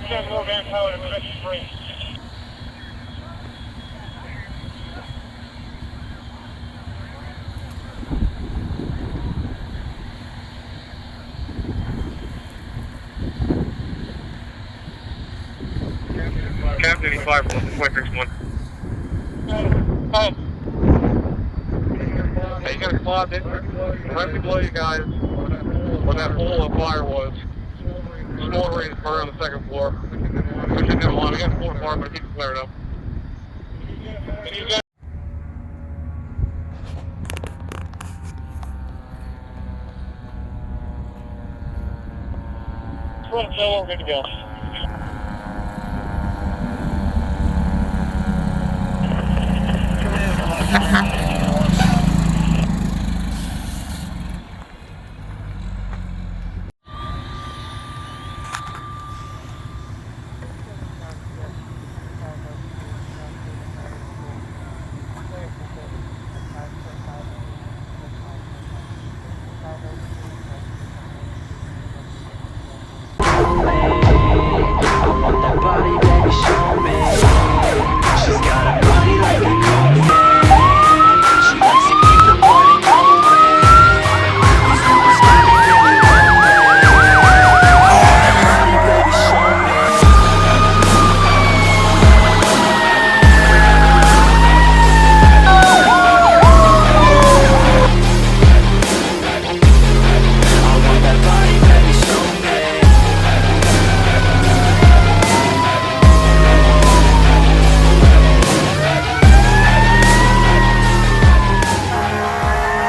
send more manpower to protect the frame. Captain 85, 1.61. Hey, you got a closet right below you guys where that hole of fire was. Smoldering fire on the second floor. We should have a lot. We got 4 fire, but keep it cleared up. And you guys. Just want to tell we're good to go.